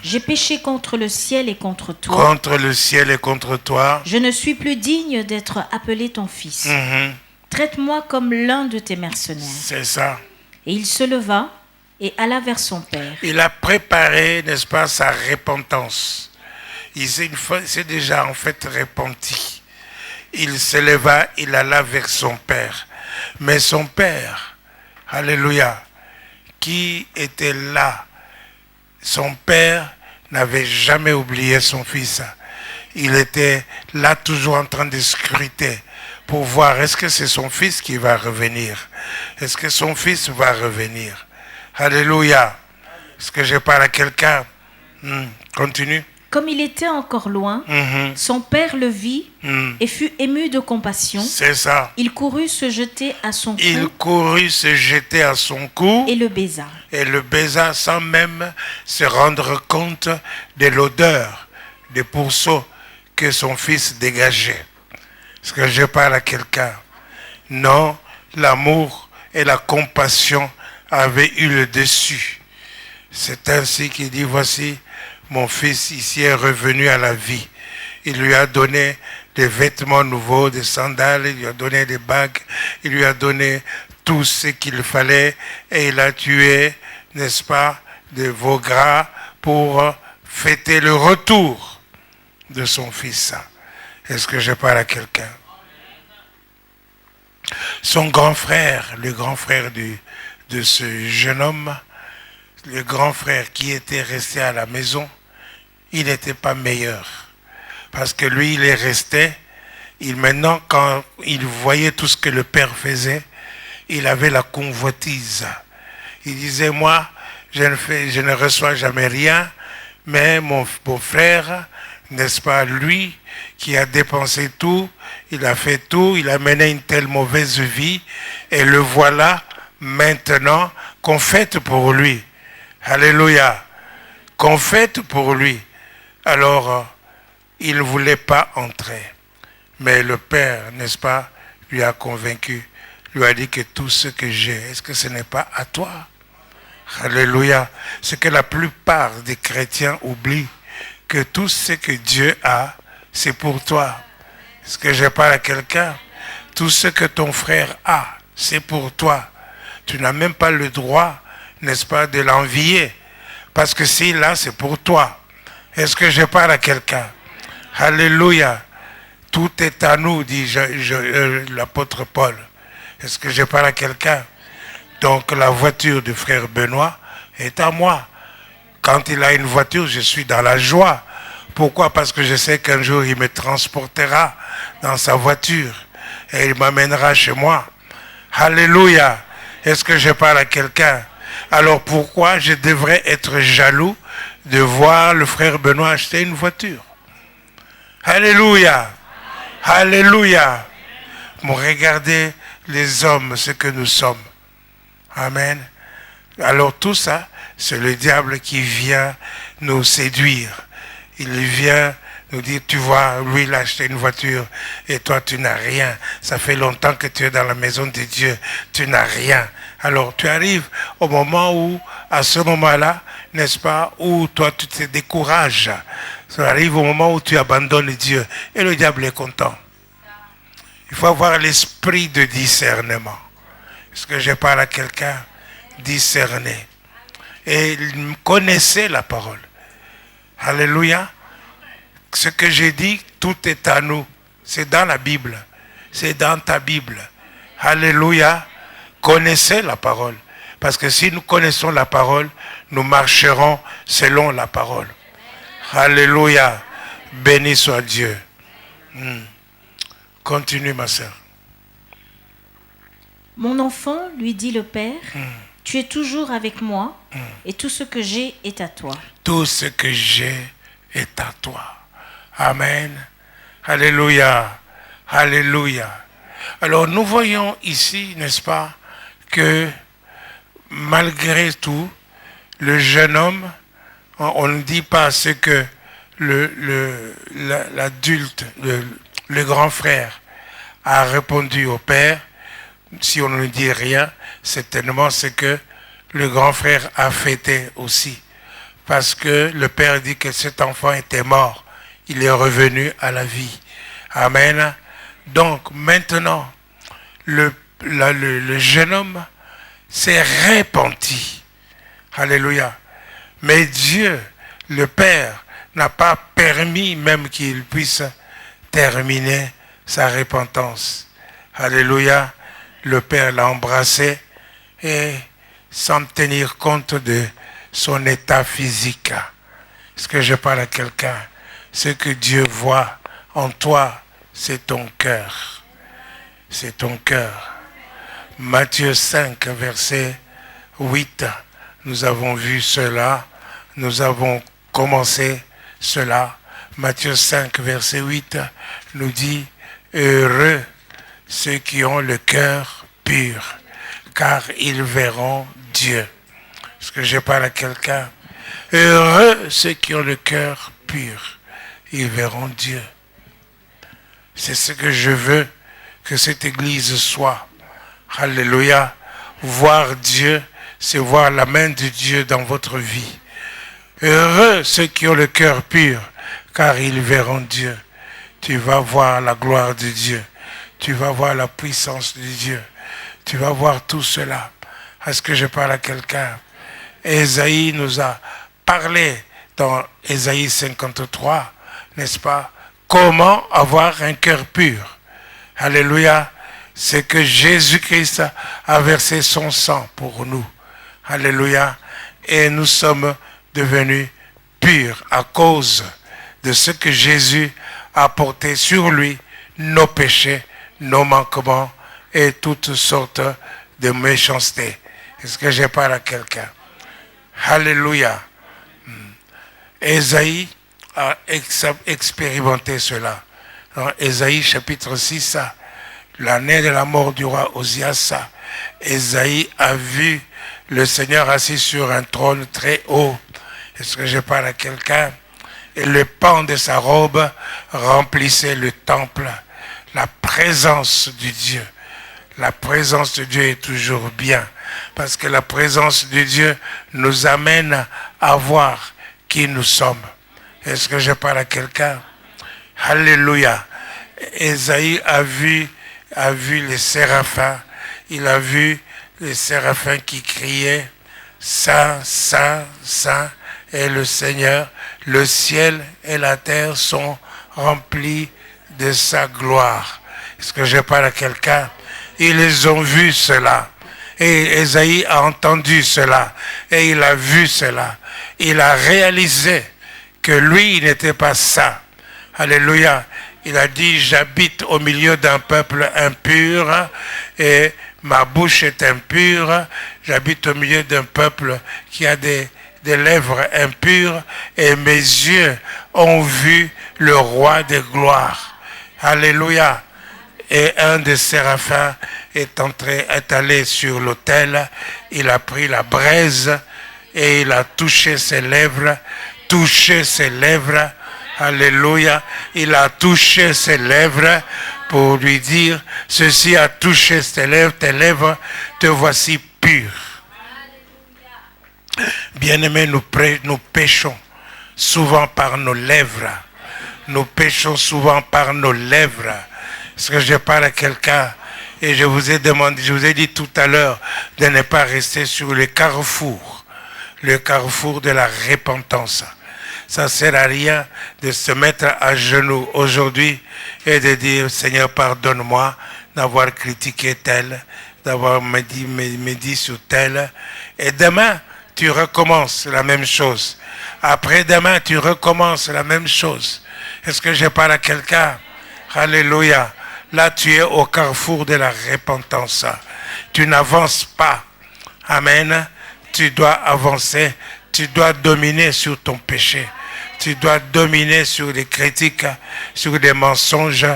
J'ai péché contre le ciel et contre toi. Contre le ciel et contre toi. Je ne suis plus digne d'être appelé ton fils. Traite-moi comme l'un de tes mercenaires. C'est ça. Et il se leva et alla vers son père. Il a préparé, n'est-ce pas, sa repentance. Il s'est déjà en fait repenti. Il se leva, il alla vers son père. Mais son père, alléluia, qui était là, son père n'avait jamais oublié son fils. Il était là toujours en train de scruter pour voir est-ce que c'est son fils qui va revenir. Est-ce que son fils va revenir? Alléluia. Est-ce que je parle à quelqu'un? Continue. Comme il était encore loin, son père le vit et fut ému de compassion. C'est ça. Il courut se jeter à son cou. Il courut se jeter à son cou. Et le baisa. Et le baisa sans même se rendre compte de l'odeur des pourceaux que son fils dégageait. Est-ce que je parle à quelqu'un? Non, l'amour et la compassion avaient eu le dessus. C'est ainsi qu'il dit, voici, mon fils ici est revenu à la vie. Il lui a donné des vêtements nouveaux, des sandales, il lui a donné des bagues, il lui a donné tout ce qu'il fallait et il a tué, n'est-ce pas, de veau gras pour fêter le retour de son fils. Est-ce que je parle à quelqu'un? Son grand frère, le grand frère de ce jeune homme, le grand frère qui était resté à la maison, il n'était pas meilleur. Parce que lui, il est resté. Maintenant, quand il voyait tout ce que le père faisait, il avait la convoitise. Il disait, moi, je ne reçois jamais rien, mais mon frère, n'est-ce pas, lui, qui a dépensé tout, il a fait tout, il a mené une telle mauvaise vie, et le voilà maintenant qu'on fête pour lui. Alléluia. Qu'on fête pour lui. Alors, il ne voulait pas entrer. Mais le père, n'est-ce pas, lui a convaincu, lui a dit que tout ce que j'ai, est-ce que ce n'est pas à toi? Alléluia. Ce que la plupart des chrétiens oublient, que tout ce que Dieu a, c'est pour toi. Est-ce que je parle à quelqu'un? Tout ce que ton frère a, c'est pour toi. Tu n'as même pas le droit, n'est-ce pas, de l'envier. Parce que s'il a, c'est pour toi. Est-ce que je parle à quelqu'un? Alléluia. Tout est à nous, dit l'apôtre Paul. Est-ce que je parle à quelqu'un? Donc la voiture du frère Benoît est à moi. Quand il a une voiture, je suis dans la joie. Pourquoi? Parce que je sais qu'un jour, il me transportera dans sa voiture et il m'amènera chez moi. Alléluia. Est-ce que je parle à quelqu'un? Alors pourquoi je devrais être jaloux de voir le frère Benoît acheter une voiture? Alléluia. Alléluia. Regardez les hommes, ce que nous sommes. Amen. Alors tout ça, c'est le diable qui vient nous séduire. Il vient nous dire, tu vois, lui il a acheté une voiture et toi tu n'as rien. Ça fait longtemps que tu es dans la maison de Dieu, tu n'as rien. Alors tu arrives au moment où, à ce moment-là, n'est-ce pas, où toi tu te décourages. Ça arrive au moment où tu abandonnes Dieu et le diable est content. Il faut avoir l'esprit de discernement. Est-ce que je parle à quelqu'un? Discerner. Et il connaissait la parole. Alléluia. Ce que j'ai dit, tout est à nous. C'est dans la Bible. C'est dans ta Bible. Alléluia. Connaissez la parole. Parce que si nous connaissons la parole, nous marcherons selon la parole. Alléluia. Béni soit Dieu. Continue, ma sœur. Mon enfant, lui dit le père, tu es toujours avec moi et tout ce que j'ai est à toi. Tout ce que j'ai est à toi. Amen. Alléluia. Alléluia. Alors nous voyons ici, n'est-ce pas, que malgré tout, le jeune homme, on ne dit pas ce que l'adulte, le grand frère a répondu au père. Si on ne dit rien, certainement c'est que le grand frère a fêté aussi. parce que le Père dit que cet enfant était mort. Il est revenu à la vie. Amen. Donc maintenant, le jeune homme s'est repenti. Alléluia. Mais Dieu, le Père, n'a pas permis même qu'il puisse terminer sa repentance. Alléluia. Le Père l'a embrassé et sans tenir compte de son état physique. Est-ce que je parle à quelqu'un? Ce que Dieu voit en toi, c'est ton cœur. C'est ton cœur. Matthieu 5, verset 8, nous avons vu cela. Nous avons commencé cela. Matthieu 5, verset 8 nous dit « Heureux ceux qui ont le cœur pur, car ils verront Dieu. » Est-ce que je parle à quelqu'un? Heureux ceux qui ont le cœur pur, ils verront Dieu. C'est ce que je veux que cette église soit. Alléluia. Voir Dieu, c'est voir la main de Dieu dans votre vie. Heureux ceux qui ont le cœur pur, car ils verront Dieu. Tu vas voir la gloire de Dieu. Tu vas voir la puissance de Dieu. Tu vas voir tout cela. Est-ce que je parle à quelqu'un? Ésaïe nous a parlé dans Ésaïe 53, n'est-ce pas? Comment avoir un cœur pur? Alléluia. C'est que Jésus-Christ a versé son sang pour nous. Alléluia. Et nous sommes devenus purs à cause de ce que Jésus a porté sur lui, nos péchés, nos manquements et toutes sortes de méchanceté. Est-ce que je parle à quelqu'un? Alléluia. Ésaïe a expérimenté cela. Dans Ésaïe chapitre 6, l'année de la mort du roi Osias, Ésaïe a vu le Seigneur assis sur un trône très haut. Est-ce que je parle à quelqu'un? Et le pan de sa robe remplissait le temple. La présence de Dieu. La présence de Dieu est toujours bien. Parce que la présence de Dieu nous amène à voir qui nous sommes. Est-ce que je parle à quelqu'un? Alléluia. Ésaïe a vu les séraphins. Il a vu les séraphins qui criaient « Saint, Saint, Saint » et le Seigneur. Le ciel et la terre sont remplis de sa gloire. Est-ce que je parle à quelqu'un? Ils ont vu cela. Et Ésaïe a entendu cela. Et il a vu cela. Il a réalisé que lui, il n'était pas ça. Alléluia. Il a dit, j'habite au milieu d'un peuple impur et ma bouche est impure. J'habite au milieu d'un peuple qui a des lèvres impures et mes yeux ont vu le roi de gloire. Alléluia. Et un des séraphins est allé sur l'autel, il a pris la braise et il a touché ses lèvres, alléluia, il a touché ses lèvres pour lui dire, ceci a touché tes lèvres, te voici pur. Bien-aimés, nous péchons souvent par nos lèvres. Nous péchons souvent par nos lèvres. Est-ce que je parle à quelqu'un? Et je vous ai dit tout à l'heure de ne pas rester sur le carrefour de la repentance. Ça ne sert à rien de se mettre à genoux aujourd'hui et de dire, Seigneur, pardonne-moi d'avoir critiqué tel, d'avoir me dit sur tel. Et demain, tu recommences la même chose. Après-demain, tu recommences la même chose. Est-ce que je parle à quelqu'un? Alléluia. Là, tu es au carrefour de la repentance. Tu n'avances pas. Amen. Tu dois avancer. Tu dois dominer sur ton péché. Tu dois dominer sur les critiques, sur les mensonges.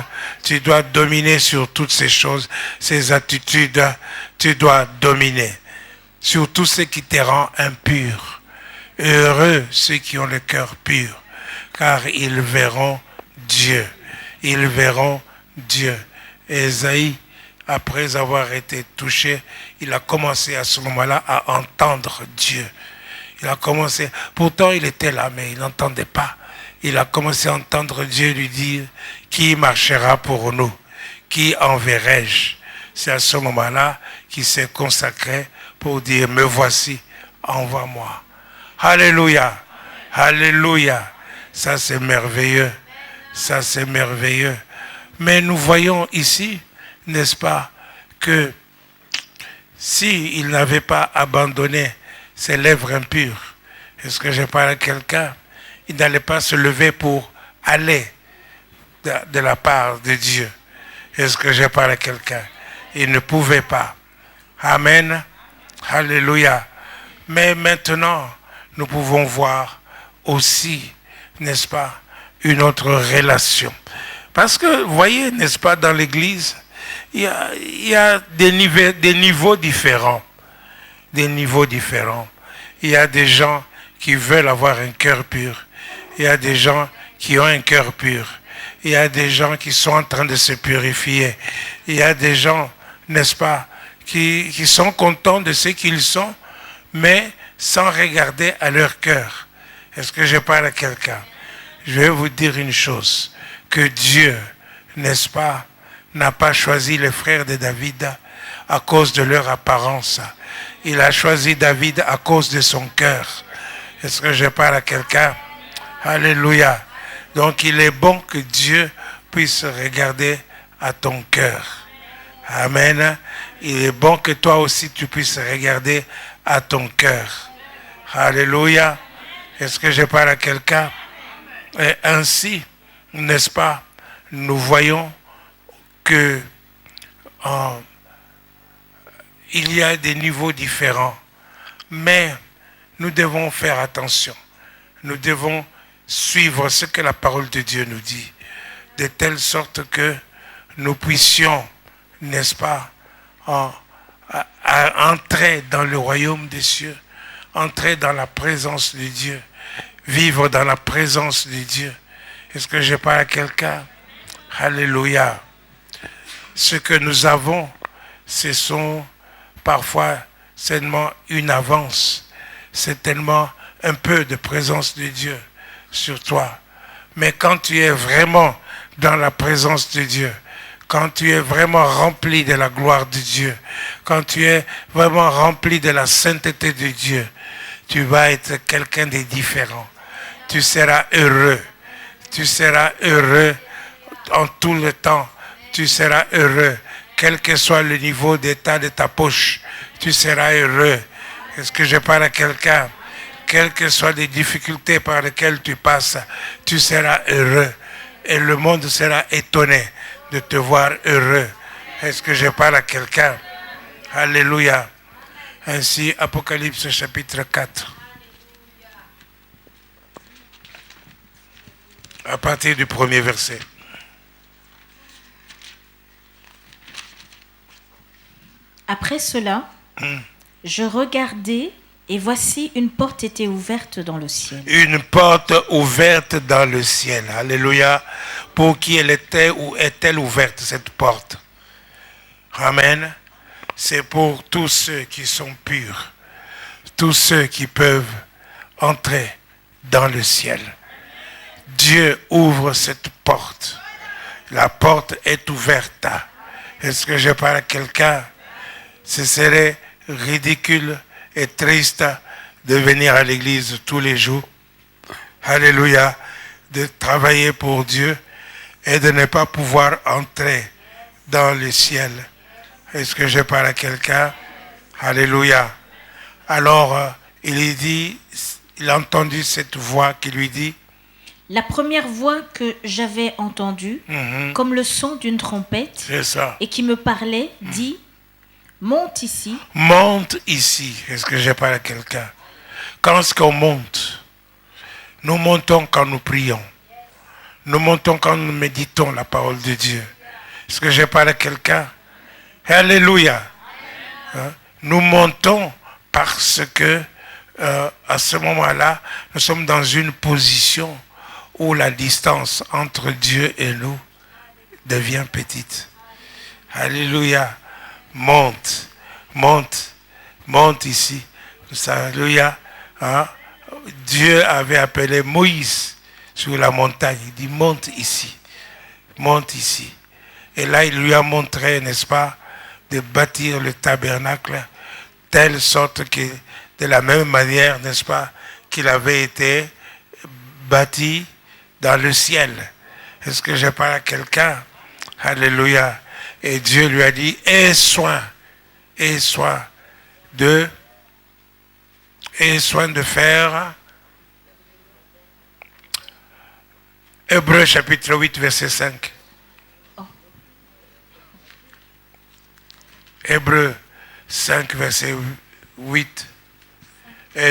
Tu dois dominer sur toutes ces choses, ces attitudes. Tu dois dominer sur tout ce qui te rend impur. Heureux ceux qui ont le cœur pur, car ils verront Dieu. Ils verront Dieu. Ésaïe, après avoir été touché, il a commencé à ce moment-là à entendre Dieu. Il a commencé, pourtant il était là, mais il n'entendait pas. Il a commencé à entendre Dieu lui dire, qui marchera pour nous? Qui enverrai-je? C'est à ce moment-là qu'il s'est consacré pour dire, me voici, envoie-moi. Alléluia, alléluia. Ça c'est merveilleux, ça c'est merveilleux. Mais nous voyons ici, n'est-ce pas, que s'il n'avait pas abandonné ses lèvres impures, est-ce que je parle à quelqu'un? Il n'allait pas se lever pour aller de la part de Dieu. Est-ce que je parle à quelqu'un? Il ne pouvait pas. Amen. Alléluia. Mais maintenant, nous pouvons voir aussi, n'est-ce pas, une autre relation. Parce que, vous voyez, n'est-ce pas, dans l'Église, il y a des niveaux différents. Des niveaux différents. Il y a des gens qui veulent avoir un cœur pur. Il y a des gens qui ont un cœur pur. Il y a des gens qui sont en train de se purifier. Il y a des gens, n'est-ce pas, qui sont contents de ce qu'ils sont, mais sans regarder à leur cœur. Est-ce que je parle à quelqu'un? Je vais vous dire une chose, que Dieu, n'est-ce pas, n'a pas choisi les frères de David à cause de leur apparence. Il a choisi David à cause de son cœur. Est-ce que je parle à quelqu'un? Alléluia. Donc il est bon que Dieu puisse regarder à ton cœur. Amen. Il est bon que toi aussi tu puisses regarder à ton cœur. Alléluia. Est-ce que je parle à quelqu'un? Et ainsi, n'est-ce pas, nous voyons que il y a des niveaux différents. Mais nous devons faire attention. Nous devons suivre ce que la parole de Dieu nous dit, de telle sorte que nous puissions, n'est-ce pas, entrer dans le royaume des cieux, entrer dans la présence de Dieu, vivre dans la présence de Dieu. Est-ce que je parle à quelqu'un? Alléluia. Ce que nous avons, ce sont parfois seulement une avance. C'est tellement un peu de présence de Dieu sur toi. Mais quand tu es vraiment dans la présence de Dieu, quand tu es vraiment rempli de la gloire de Dieu, quand tu es vraiment rempli de la sainteté de Dieu, tu vas être quelqu'un de différent. Tu seras heureux. Tu seras heureux en tout le temps. Tu seras heureux. Quel que soit le niveau d'état de ta poche, tu seras heureux. Est-ce que je parle à quelqu'un? Quelles que soient les difficultés par lesquelles tu passes, tu seras heureux. Et le monde sera étonné de te voir heureux. Est-ce que je parle à quelqu'un? Alléluia. Ainsi, Apocalypse chapitre 4. À partir du premier verset. Après cela, je regardais et voici une porte était ouverte dans le ciel. Une porte ouverte dans le ciel. Alléluia. Pour qui elle était ou est-elle ouverte, cette porte? Amen. C'est pour tous ceux qui sont purs. Tous ceux qui peuvent entrer dans le ciel. Dieu ouvre cette porte. La porte est ouverte. Est-ce que je parle à quelqu'un? Ce serait ridicule et triste de venir à l'église tous les jours. Alléluia. De travailler pour Dieu et de ne pas pouvoir entrer dans le ciel. Est-ce que je parle à quelqu'un? Alléluia. Alors, il dit, il a entendu cette voix qui lui dit, la première voix que j'avais entendue, comme le son d'une trompette, c'est ça, et qui me parlait, dit, monte ici. Monte ici. Est-ce que je parle à quelqu'un? Quand est-ce qu'on monte? Nous montons quand nous prions. Nous montons quand nous méditons la parole de Dieu. Est-ce que je parle à quelqu'un? Alléluia. Hein? Nous montons parce que à ce moment-là, nous sommes dans une position où la distance entre Dieu et nous devient petite. Alléluia. Monte, monte, monte ici. Alléluia. hein, Dieu avait appelé Moïse sur la montagne. Il dit, monte ici. Monte ici. Et là, il lui a montré, n'est-ce pas, de bâtir le tabernacle telle sorte que, de la même manière, n'est-ce pas, qu'il avait été bâti dans le ciel. Est-ce que je parle à quelqu'un? Alléluia. Et Dieu lui a dit, aie soin de faire. Hébreux chapitre 8, verset 5. Hébreux 5, verset 8.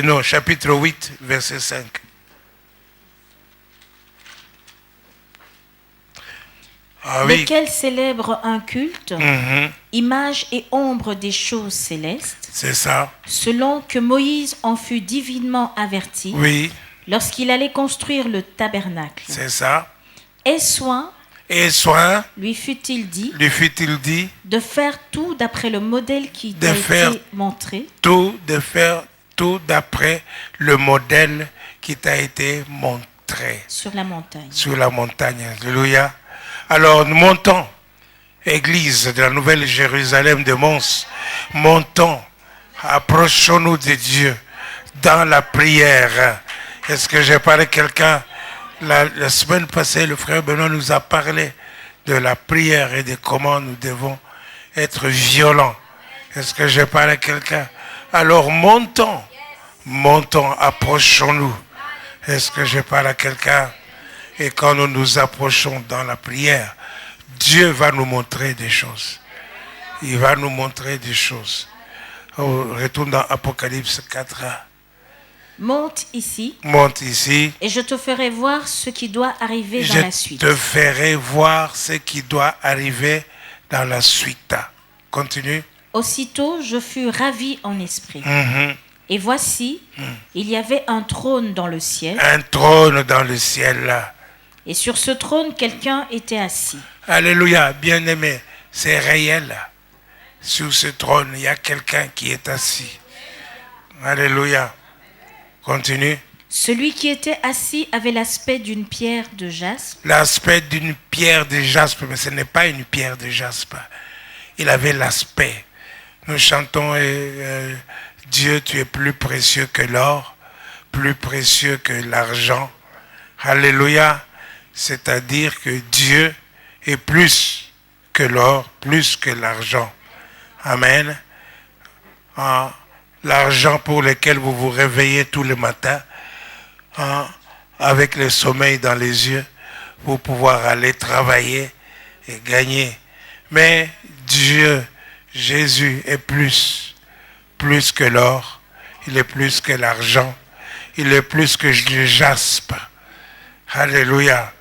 Non, chapitre 8, verset 5. Ah, oui. Lequel célèbre un culte, image et ombre des choses célestes. C'est ça. Selon que Moïse en fut divinement averti, Oui. Lorsqu'il allait construire le tabernacle. C'est ça. Aie soin, lui fut-il dit, de faire tout d'après le modèle qui t'a été montré. De faire tout d'après le modèle qui t'a été montré. Sur la montagne. Sur la montagne. Alléluia. Alors nous montons, Église de la Nouvelle Jérusalem de Mons, montons, approchons-nous de Dieu dans la prière. Est-ce que j'ai parlé à quelqu'un? La semaine passée, le frère Benoît nous a parlé de la prière et de comment nous devons être violents. Est-ce que j'ai parlé à quelqu'un? Alors montons, approchons-nous. Est-ce que je parle à quelqu'un? Et quand nous nous approchons dans la prière, Dieu va nous montrer des choses. Il va nous montrer des choses. On retourne dans Apocalypse 4. Monte ici. Et je te ferai voir ce qui doit arriver dans la suite. Je te ferai voir ce qui doit arriver dans la suite. Continue. Aussitôt, je fus ravi en esprit. Et voici, il y avait un trône dans le ciel. Un trône dans le ciel. Et sur ce trône, quelqu'un était assis. Alléluia, bien-aimé, c'est réel. Sur ce trône, il y a quelqu'un qui est assis. Alléluia. Continue. Celui qui était assis avait l'aspect d'une pierre de jaspe. L'aspect d'une pierre de jaspe, mais ce n'est pas une pierre de jaspe. Il avait l'aspect. Nous chantons Dieu, tu es plus précieux que l'or, plus précieux que l'argent. Alléluia. C'est-à-dire que Dieu est plus que l'or, plus que l'argent. Amen. L'argent pour lequel vous vous réveillez tous les matins, avec le sommeil dans les yeux, pour pouvoir aller travailler et gagner. Mais Dieu, Jésus est plus que l'or, il est plus que l'argent, il est plus que le jaspe. Alléluia.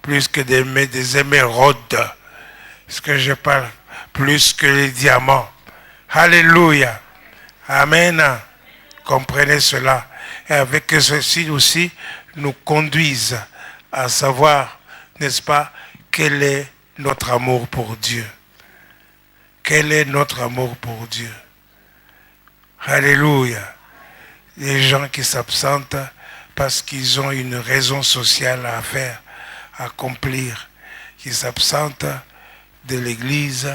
Plus que des émeraudes. Ce que je parle, plus que les diamants. Alléluia. Amen. Comprenez cela. Et avec ceci aussi, nous conduisent à savoir, n'est-ce pas, quel est notre amour pour Dieu. Quel est notre amour pour Dieu. Alléluia. Les gens qui s'absentent parce qu'ils ont une raison sociale à faire, à accomplir, qui s'absentent de l'église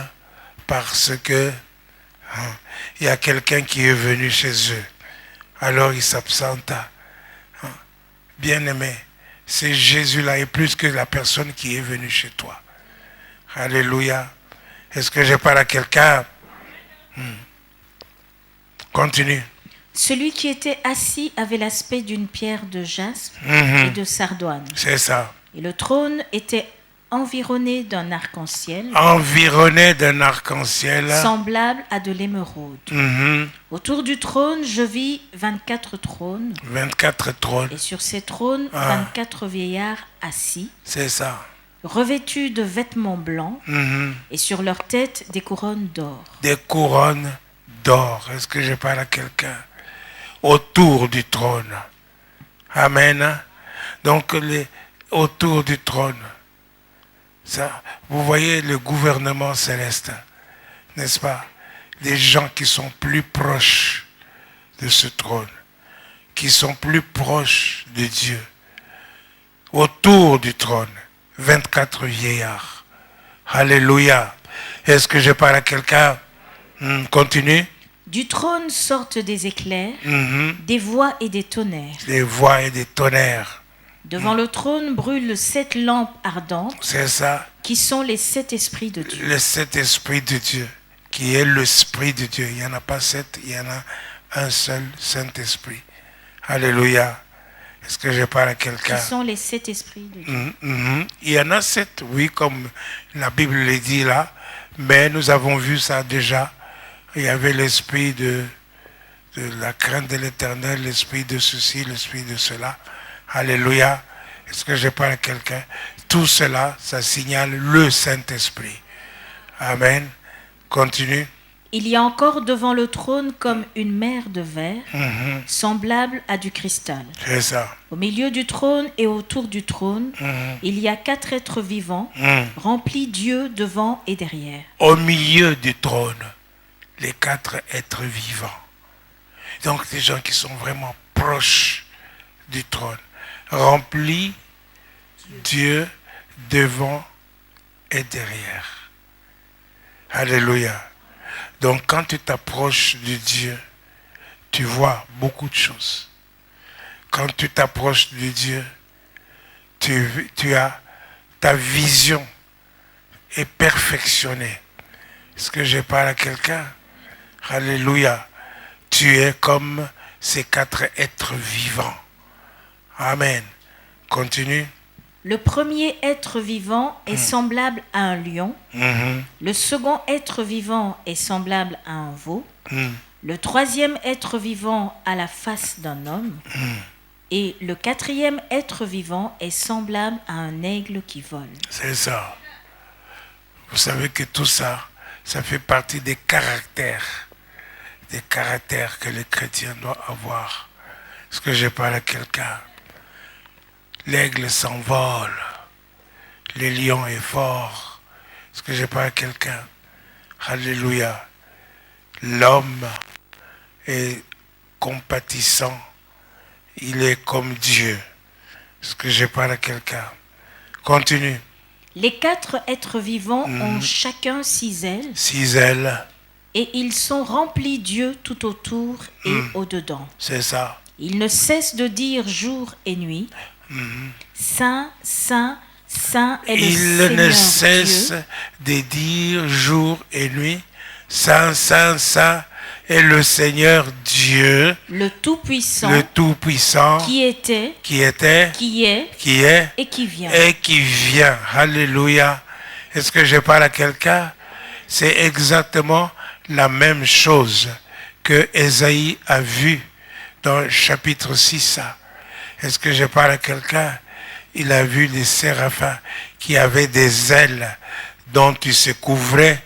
parce que il y a quelqu'un qui est venu chez eux. Alors ils s'absentent. Bien-aimé, c'est Jésus-là et plus que la personne qui est venue chez toi. Alléluia. Est-ce que je parle à quelqu'un? Continue. Celui qui était assis avait l'aspect d'une pierre de jaspe et de sardoine. C'est ça. Et le trône était environné d'un arc-en-ciel. Semblable à de l'émeraude. Autour du trône, je vis 24 trônes. 24 trônes. Et sur ces trônes, 24 vieillards assis. C'est ça. Revêtus de vêtements blancs. Et sur leurs têtes, des couronnes d'or. Des couronnes d'or. Est-ce que je parle à quelqu'un? Autour du trône. Amen. Donc, autour du trône. Ça, vous voyez le gouvernement céleste, n'est-ce pas? Des gens qui sont plus proches de ce trône, qui sont plus proches de Dieu. Autour du trône, 24 vieillards. Alléluia. Est-ce que je parle à quelqu'un? Continue. Du trône sortent des éclairs, des voix et des tonnerres. Des voix et des tonnerres. Devant le trône brûlent 7 lampes ardentes. C'est ça. Qui sont les 7 esprits de Dieu. Les 7 esprits de Dieu, qui est l'esprit de Dieu. Il n'y en a pas 7, il y en a un seul Saint-Esprit. Alléluia. Est-ce que je parle à quelqu'un? Qui sont les 7 esprits de Dieu. Il y en a 7, oui, comme la Bible le dit là. Mais nous avons vu ça déjà. Il y avait l'esprit de la crainte de l'Éternel, l'esprit de ceci, l'esprit de cela. Alléluia. Est-ce que je parle à quelqu'un? Tout cela, ça signale le Saint-Esprit. Amen. Continue. Il y a encore devant le trône comme une mer de verre, semblable à du cristal. C'est ça. Au milieu du trône et autour du trône, il y a 4 êtres vivants, remplis d'yeux devant et derrière. Au milieu du trône, les 4 êtres vivants. Donc des gens qui sont vraiment proches du trône, remplis Dieu devant et derrière. Alléluia. Donc quand tu t'approches de Dieu, tu vois beaucoup de choses. Quand tu t'approches de Dieu, tu as ta vision est perfectionnée. Est-ce que je parle à quelqu'un? Alléluia. Tu es comme ces 4 êtres vivants. Amen. Continue. Le premier être vivant est semblable à un lion. Le second être vivant est semblable à un veau. Le troisième être vivant a la face d'un homme. Et le 4e être vivant est semblable à un aigle qui vole. C'est ça. Vous savez que tout ça, ça fait partie des caractères que les chrétiens doivent avoir. Est-ce que je parle à quelqu'un? L'aigle s'envole, le lion est fort. Est-ce que je parle à quelqu'un? Alléluia. L'homme est compatissant, il est comme Dieu. Est-ce que je parle à quelqu'un? Continue. Les 4 êtres vivants ont chacun 6 ailes. 6 ailes. Et ils sont remplis d'yeux tout autour et au-dedans. C'est ça. Ils ne cessent de dire jour et nuit, Saint, Saint, Saint est le Seigneur Il ne cesse Dieu. de dire jour et nuit, Saint, Saint, Saint est le Seigneur Dieu, le Tout-Puissant, le Tout-Puissant, qui était, qui est qui est et qui vient. et qui vient. Alléluia. Est-ce que je parle à quelqu'un? C'est exactement la même chose que Ésaïe a vu dans le chapitre 6. Est-ce que je parle à quelqu'un? Il a vu des séraphins qui avaient des ailes dont ils se couvraient,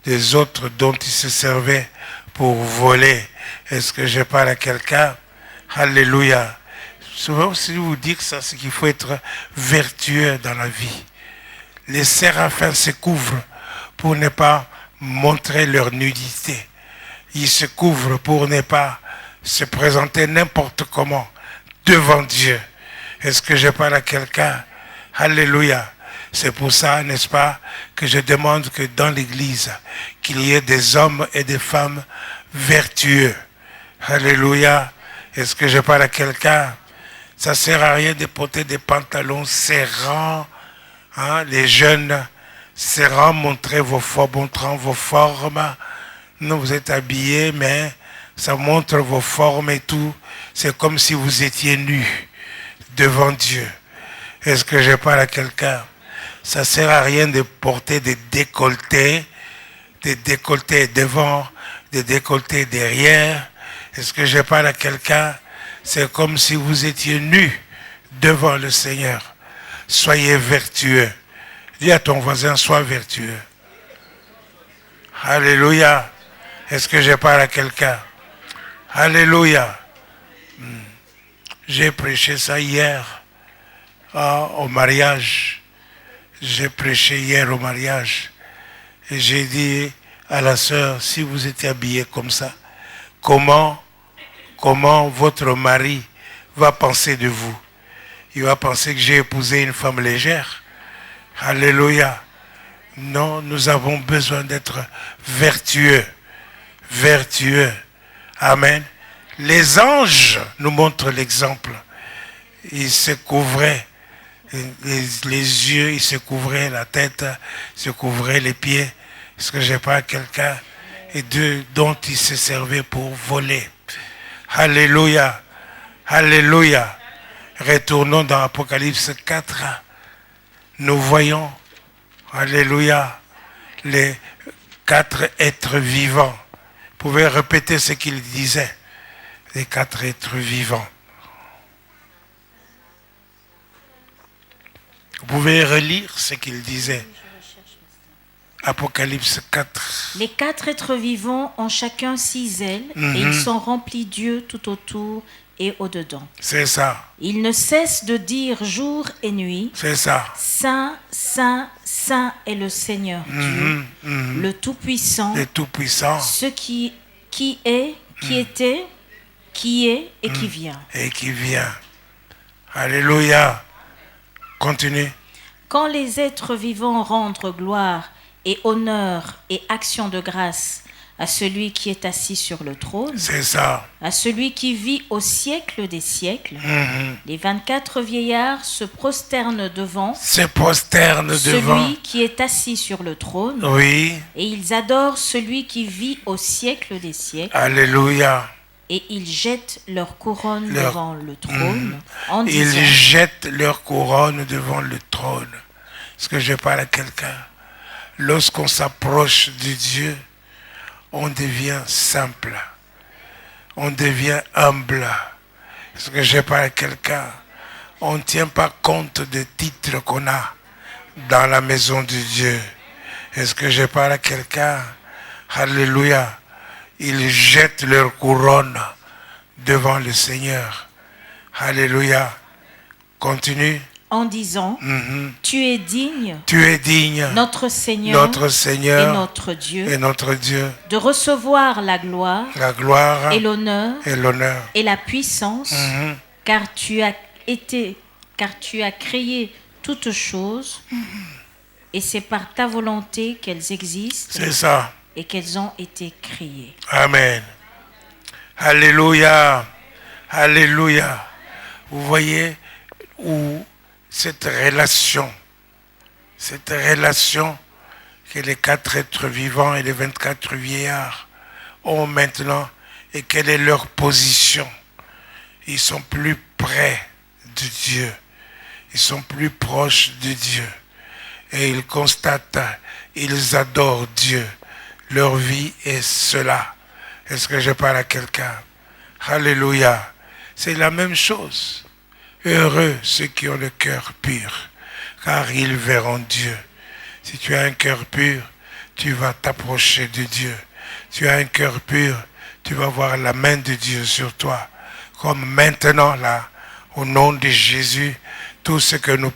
des autres dont ils se servaient pour voler. Est-ce que je parle à quelqu'un? Alléluia. Souvent aussi vous dire ça, c'est qu'il faut être vertueux dans la vie. Les séraphins se couvrent pour ne pas montrer leur nudité. Ils se couvrent pour ne pas se présenter n'importe comment devant Dieu. Est-ce que je parle à quelqu'un? Alléluia. C'est pour ça, n'est-ce pas, que je demande que dans l'Église, qu'il y ait des hommes et des femmes vertueux. Alléluia. Est-ce que je parle à quelqu'un? Ça ne sert à rien de porter des pantalons serrants. Les jeunes serrants, montrant vos formes. Non, vous êtes habillés, mais ça montre vos formes et tout. C'est comme si vous étiez nus devant Dieu. Est-ce que je parle à quelqu'un? Ça ne sert à rien de porter des décolletés devant, des décolletés derrière. Est-ce que je parle à quelqu'un? C'est comme si vous étiez nus devant le Seigneur. Soyez vertueux. Dis à ton voisin, sois vertueux. Alléluia. Est-ce que je parle à quelqu'un? Alléluia. J'ai prêché ça hier au mariage. J'ai prêché hier au mariage. Et j'ai dit à la sœur, si vous étiez habillé comme ça, comment votre mari va penser de vous? Il va penser que j'ai épousé une femme légère. Alléluia. Non, nous avons besoin d'être vertueux. Vertueux. Amen. Les anges nous montrent l'exemple. Ils se couvraient les yeux, ils se couvraient la tête, ils se couvraient les pieds. Est-ce que j'ai pas quelqu'un dont ils se servaient pour voler? Alléluia. Alléluia. Retournons dans Apocalypse 4. Nous voyons, alléluia, les 4 êtres vivants. Vous pouvez répéter ce qu'il disait. Les 4 êtres vivants. Vous pouvez relire ce qu'il disait. Apocalypse 4. Les 4 êtres vivants ont chacun 6 ailes et ils sont remplis d'yeux tout autour et au-dedans. C'est ça. Ils ne cessent de dire jour et nuit. C'est ça. Saint, Saint, Saint est le Seigneur Dieu, le Tout-Puissant. Le Tout-Puissant. Ce qui est, qui était, qui est et qui vient. Et qui vient. Alléluia. Continue. Quand les êtres vivants rendent gloire et honneur et action de grâce à celui qui est assis sur le trône, c'est ça, à celui qui vit au siècle des siècles, les 24 vieillards se prosternent devant, celui qui est assis sur le trône, oui, et ils adorent celui qui vit au siècle des siècles. Alléluia. Et ils jettent leur couronne devant le trône en disant... Ils jettent leur couronne devant le trône. Est-ce que je parle à quelqu'un? Lorsqu'on s'approche de Dieu, on devient simple. On devient humble. Est-ce que je parle à quelqu'un? On ne tient pas compte des titres qu'on a dans la maison de Dieu. Est-ce que je parle à quelqu'un? Alléluia. Ils jettent leur couronne devant le Seigneur. Alléluia. Continue. En disant, tu es digne, notre Seigneur, et notre Dieu, de recevoir la gloire et l'honneur et la puissance, car tu as créé toutes choses, et c'est par ta volonté qu'elles existent. C'est ça. Et qu'elles ont été créées. Amen. Alléluia. Alléluia. Vous voyez où cette relation que les 4 êtres vivants et les 24 vieillards ont maintenant, et quelle est leur position? Ils sont plus près de Dieu. Ils sont plus proches de Dieu. Et ils constatent, ils adorent Dieu. Leur vie est cela. Est-ce que je parle à quelqu'un? Alléluia. C'est la même chose. Heureux ceux qui ont le cœur pur, car ils verront Dieu. Si tu as un cœur pur, tu vas t'approcher de Dieu. Tu as un cœur pur, tu vas voir la main de Dieu sur toi. Comme maintenant là, au nom de Jésus, tout ce que nous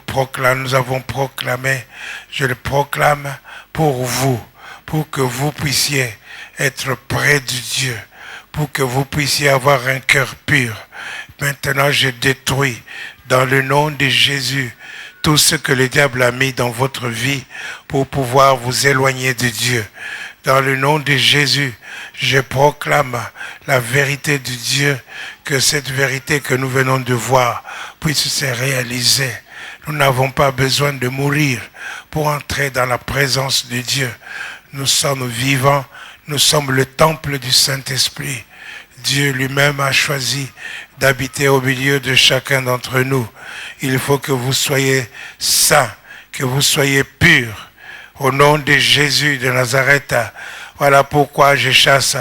avons proclamé, je le proclame pour vous. Pour que vous puissiez être près de Dieu, pour que vous puissiez avoir un cœur pur. Maintenant, je détruis dans le nom de Jésus tout ce que le diable a mis dans votre vie pour pouvoir vous éloigner de Dieu. Dans le nom de Jésus, je proclame la vérité de Dieu, que cette vérité que nous venons de voir puisse se réaliser. Nous n'avons pas besoin de mourir pour entrer dans la présence de Dieu. Nous sommes vivants, nous sommes le temple du Saint-Esprit. Dieu lui-même a choisi d'habiter au milieu de chacun d'entre nous. Il faut que vous soyez saints, que vous soyez purs. Au nom de Jésus de Nazareth, voilà pourquoi je chasse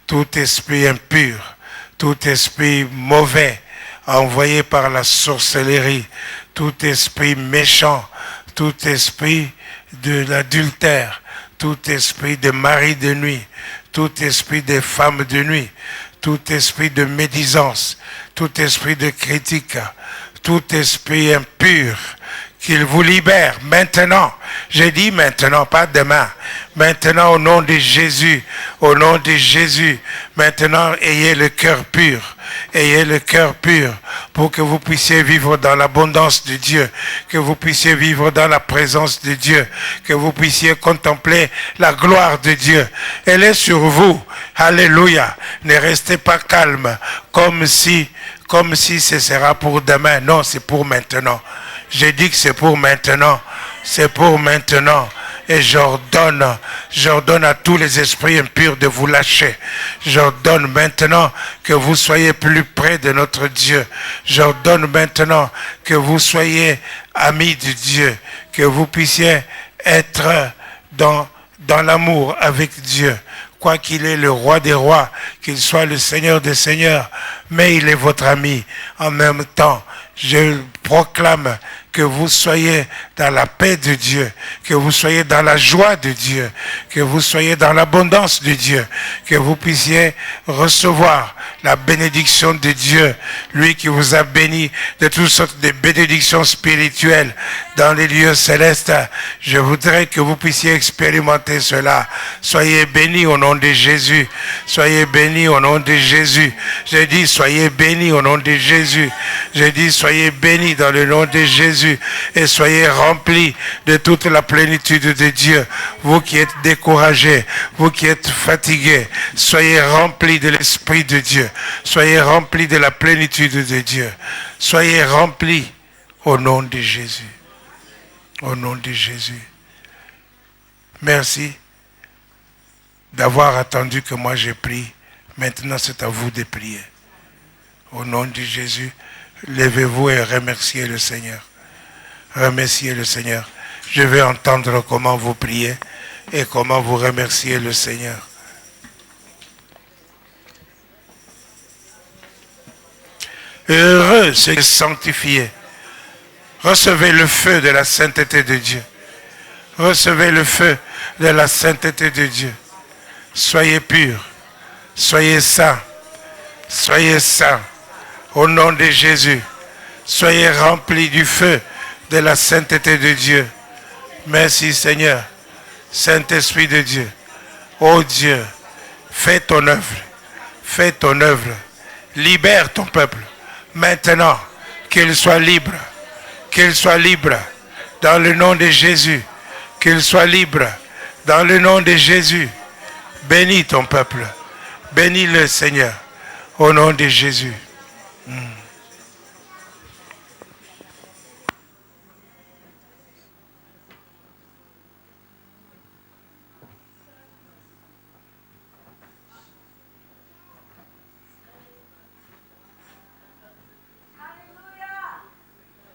tout esprit impur, tout esprit mauvais, envoyé par la sorcellerie, tout esprit méchant, tout esprit de l'adultère, tout esprit de mari de nuit, tout esprit de femme de nuit, tout esprit de médisance, tout esprit de critique, tout esprit impur, qu'il vous libère maintenant. J'ai dit maintenant, pas demain. Maintenant, au nom de Jésus, maintenant, ayez le cœur pur, Ayez le cœur pur pour que vous puissiez vivre dans l'abondance de Dieu, que vous puissiez vivre dans la présence de Dieu, que vous puissiez contempler la gloire de Dieu. Elle est sur vous. Alléluia. Ne restez pas calme comme si ce sera pour demain. Non, c'est pour maintenant. J'ai dit que c'est pour maintenant. C'est pour maintenant. Et j'ordonne à tous les esprits impurs de vous lâcher. J'ordonne maintenant que vous soyez plus près de notre Dieu. J'ordonne maintenant que vous soyez amis de Dieu, que vous puissiez être dans l'amour avec Dieu. Quoi qu'il est le roi des rois, qu'il soit le Seigneur des seigneurs, mais il est votre ami. En même temps, je proclame que vous soyez dans la paix de Dieu, que vous soyez dans la joie de Dieu, que vous soyez dans l'abondance de Dieu, que vous puissiez recevoir la bénédiction de Dieu, lui qui vous a béni de toutes sortes de bénédictions spirituelles dans les lieux célestes. Je voudrais que vous puissiez expérimenter cela. Soyez bénis au nom de Jésus. Soyez bénis au nom de Jésus. J'ai dit soyez bénis au nom de Jésus. J'ai dit soyez bénis dans le nom de Jésus. Et soyez remplis de toute la plénitude de Dieu. Vous qui êtes découragés, vous qui êtes fatigués, soyez remplis de l'Esprit de Dieu. Soyez remplis de la plénitude de Dieu. Soyez remplis au nom de Jésus. Au nom de Jésus. Merci d'avoir attendu que moi j'ai prié. Maintenant c'est à vous de prier. Au nom de Jésus, levez-vous et remerciez le Seigneur. Remerciez le Seigneur. Je vais entendre comment vous priez et comment vous remerciez le Seigneur. Heureux ceux qui sont sanctifiés. Recevez le feu de la sainteté de Dieu. Recevez le feu de la sainteté de Dieu. Soyez purs. Soyez saints. Soyez saints. Au nom de Jésus. Soyez remplis du feu de la sainteté de Dieu. Merci Seigneur. Saint-Esprit de Dieu. Oh Dieu, fais ton œuvre. Fais ton œuvre. Libère ton peuple. Maintenant, qu'il soit libre. Qu'il soit libre. Dans le nom de Jésus. Qu'il soit libre. Dans le nom de Jésus. Bénis ton peuple. Bénis-le Seigneur. Au nom de Jésus.